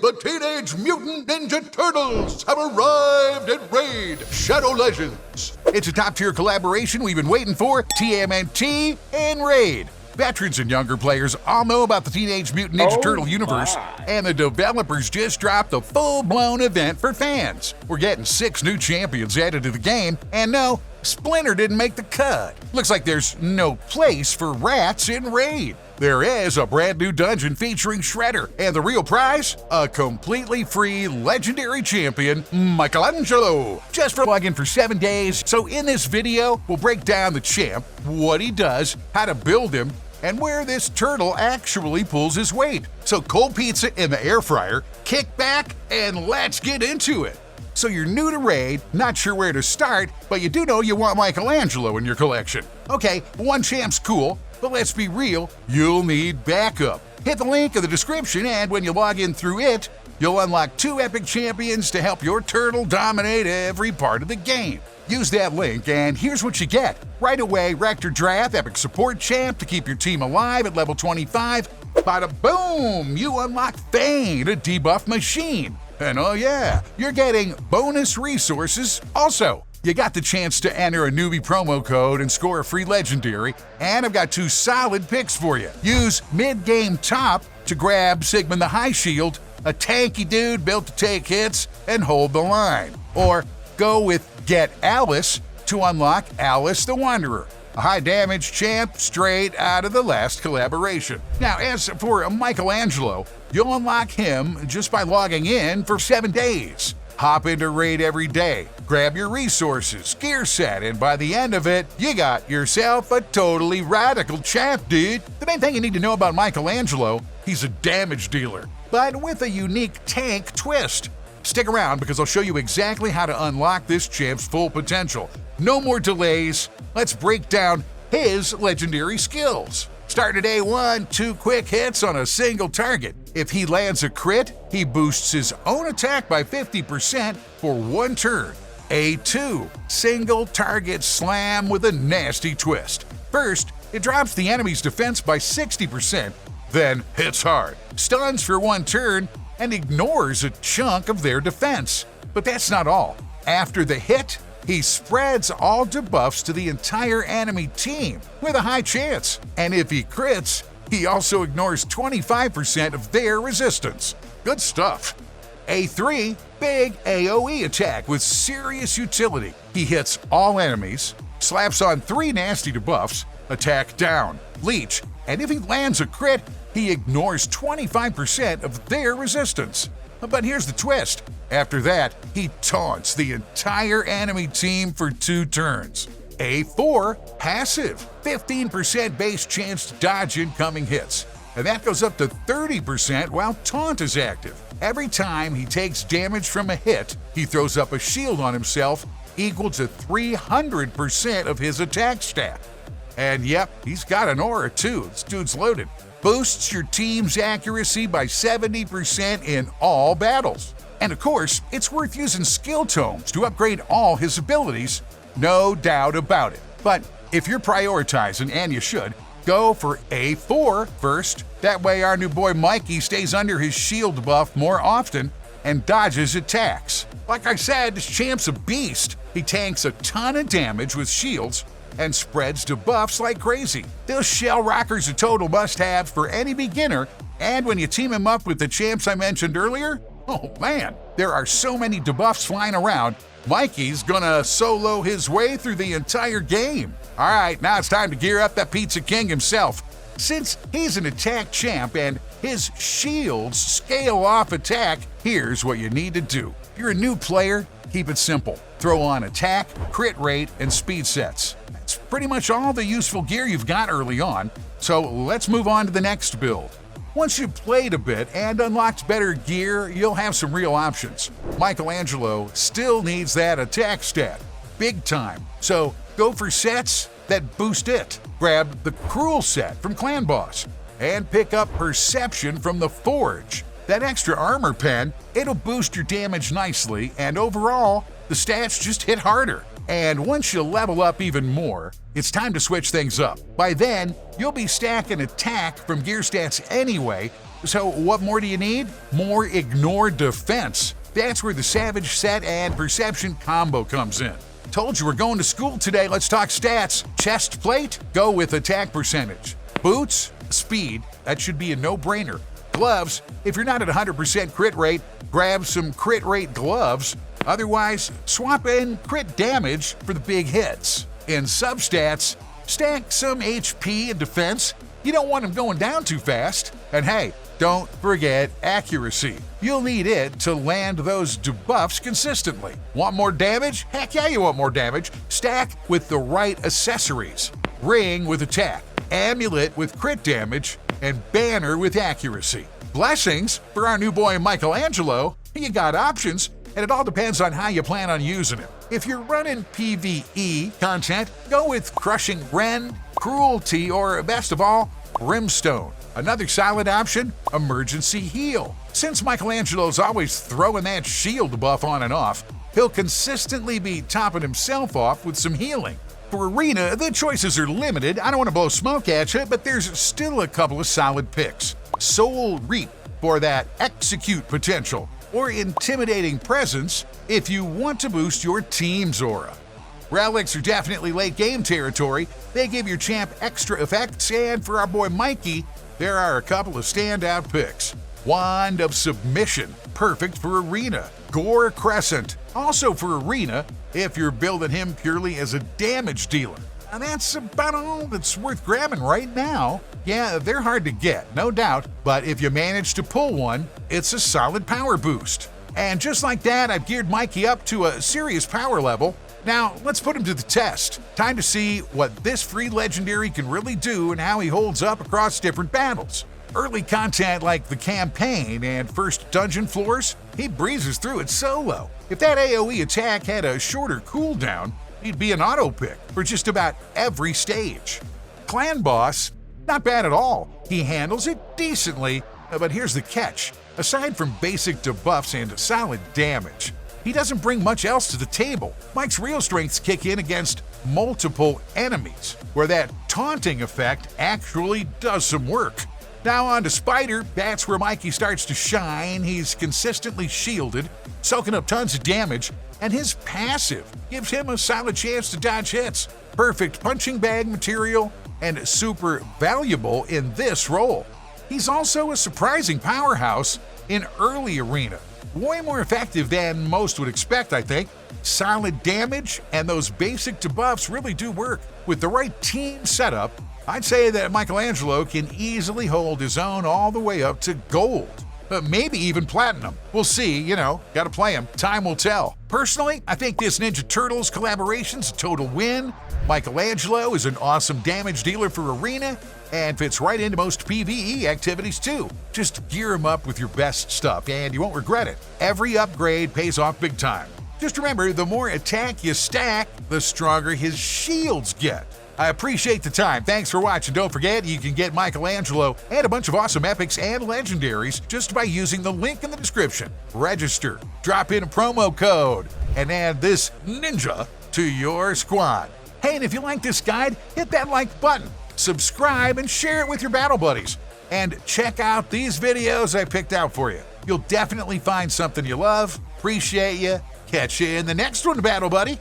the Teenage Mutant Ninja Turtles have arrived at Raid Shadow Legends. It's a top-tier collaboration we've been waiting for, TMNT and Raid. Veterans and younger players all know about the Teenage Mutant Ninja Turtle universe, and the developers just dropped a full-blown event for fans. We're getting 6 new champions added to the game, and no, Splinter didn't make the cut. Looks like there's no place for rats in Raid. There is a brand new dungeon featuring Shredder, and the real prize? A completely free legendary champion, Michelangelo, just for login for 7 days. So in this video, we'll break down the champ, what he does, how to build him, and where this turtle actually pulls his weight. So cold pizza in the air fryer, kick back, and let's get into it. So you're new to Raid, not sure where to start, but you do know you want Michelangelo in your collection. Okay, one champ's cool, but let's be real, you'll need backup. Hit the link in the description, and when you log in through it, you'll unlock 2 epic champions to help your turtle dominate every part of the game. Use that link, and here's what you get. Right away, Rector Drath, epic support champ to keep your team alive at level 25. Bada boom! You unlock Fayne, a debuff machine. And oh yeah, you're getting bonus resources also. You got the chance to enter a newbie promo code and score a free legendary, and I've got 2 solid picks for you. Use MidGame Top to grab Sigmund the High Shield, a tanky dude built to take hits and hold the line. Or go with Get Alice to unlock Alice the Wanderer, a high damage champ straight out of the last collaboration. Now, as for Michelangelo, you'll unlock him just by logging in for 7 days. Hop into Raid every day, grab your resources, gear set, and by the end of it, you got yourself a totally radical champ, dude. The main thing you need to know about Michelangelo, he's a damage dealer, but with a unique tank twist. Stick around because I'll show you exactly how to unlock this champ's full potential. No more delays, let's break down his legendary skills. Start at A1, 2 quick hits on a single target. If he lands a crit, he boosts his own attack by 50% for 1 turn. A2, single target slam with a nasty twist. First, it drops the enemy's defense by 60%, then hits hard, stuns for 1 turn, and ignores a chunk of their defense. But that's not all. After the hit, he spreads all debuffs to the entire enemy team with a high chance. And if he crits, he also ignores 25% of their resistance. Good stuff. A3, big AoE attack with serious utility. He hits all enemies, slaps on 3 nasty debuffs, attack down, leech, and if he lands a crit, he ignores 25% of their resistance. But here's the twist. After that, he taunts the entire enemy team for 2 turns. A4, passive, 15% base chance to dodge incoming hits. And that goes up to 30% while taunt is active. Every time he takes damage from a hit, he throws up a shield on himself equal to 300% of his attack stat. And yep, he's got an aura too. This dude's loaded. Boosts your team's accuracy by 70% in all battles. And of course, it's worth using skill tomes to upgrade all his abilities, no doubt about it. But if you're prioritizing, and you should, go for A4 first. That way our new boy Mikey stays under his shield buff more often and dodges attacks. Like I said, this champ's a beast. He tanks a ton of damage with shields and spreads debuffs like crazy. This Shell Rocker's a total must-have for any beginner, and when you team him up with the champs I mentioned earlier, oh man, there are so many debuffs flying around, Mikey's gonna solo his way through the entire game. Alright, now it's time to gear up that Pizza King himself. Since he's an attack champ and his shields scale off attack, here's what you need to do. If you're a new player, keep it simple. Throw on attack, crit rate, and speed sets. That's pretty much all the useful gear you've got early on, so let's move on to the next build. Once you've played a bit and unlocked better gear, you'll have some real options. Michelangelo still needs that attack stat, big time, so go for sets that boost it. Grab the Cruel set from Clan Boss, and pick up Perception from the Forge. That extra armor pen, it'll boost your damage nicely, and overall, the stats just hit harder. And once you level up even more, it's time to switch things up. By then, you'll be stacking attack from gear stats anyway, So what more do you need? More ignore defense. That's where the Savage Set and Perception combo comes in. Told you we're going to school today, let's talk stats. Chest plate, go with attack percentage. Boots, speed, that should be a no-brainer. Gloves, if you're not at 100% crit rate, grab some crit rate gloves. Otherwise, swap in crit damage for the big hits. In substats, stack some HP and defense. You don't want them going down too fast. And hey, don't forget accuracy. You'll need it to land those debuffs consistently. Want more damage? Heck yeah, you want more damage. Stack with the right accessories. Ring with attack, amulet with crit damage, and banner with accuracy. Blessings for our new boy Michelangelo. You got options, and it all depends on how you plan on using it. If you're running PvE content, go with Crushing Rend, Cruelty, or best of all, Brimstone. Another solid option, Emergency Heal. Since Michelangelo's always throwing that shield buff on and off, he'll consistently be topping himself off with some healing. For Arena, the choices are limited. I don't want to blow smoke at you, but there's still a couple of solid picks. Soul Reap for that execute potential, or Intimidating Presence if you want to boost your team's aura. Relics are definitely late game territory. They give your champ extra effects, and for our boy Mikey, there are a couple of standout picks. Wand of Submission, perfect for Arena. Gore Crescent, also for Arena if you're building him purely as a damage dealer. And that's about all that's worth grabbing right now. Yeah, they're hard to get, no doubt, but if you manage to pull one, it's a solid power boost. And just like that, I've geared Mikey up to a serious power level. Now, let's put him to the test. Time to see what this free legendary can really do and how he holds up across different battles. Early content like the campaign and first dungeon floors, he breezes through it solo. If that AoE attack had a shorter cooldown, he'd be an auto pick for just about every stage. Clan Boss, not bad at all. He handles it decently, but here's the catch. Aside from basic debuffs and solid damage, he doesn't bring much else to the table. Mike's real strengths kick in against multiple enemies, where that taunting effect actually does some work. Now on to Spider, that's where Mikey starts to shine. He's consistently shielded, soaking up tons of damage, and his passive gives him a solid chance to dodge hits. Perfect punching bag material and super valuable in this role. He's also a surprising powerhouse in early Arena. Way more effective than most would expect, I think. Solid damage and those basic debuffs really do work. With the right team setup, I'd say that Michelangelo can easily hold his own all the way up to gold. Maybe even platinum. We'll see, gotta play him. Time will tell. Personally, I think this Ninja Turtles collaboration's a total win. Michelangelo is an awesome damage dealer for Arena and fits right into most PvE activities too. Just gear him up with your best stuff and you won't regret it. Every upgrade pays off big time. Just remember, the more attack you stack, the stronger his shields get. I appreciate the time. Thanks for watching. Don't forget, you can get Michelangelo and a bunch of awesome epics and legendaries just by using the link in the description. Register, drop in a promo code, and add this ninja to your squad. Hey, and if you like this guide, hit that like button, subscribe, and share it with your battle buddies. And check out these videos I picked out for you. You'll definitely find something you love. Appreciate you. Catch you in the next one, battle buddy.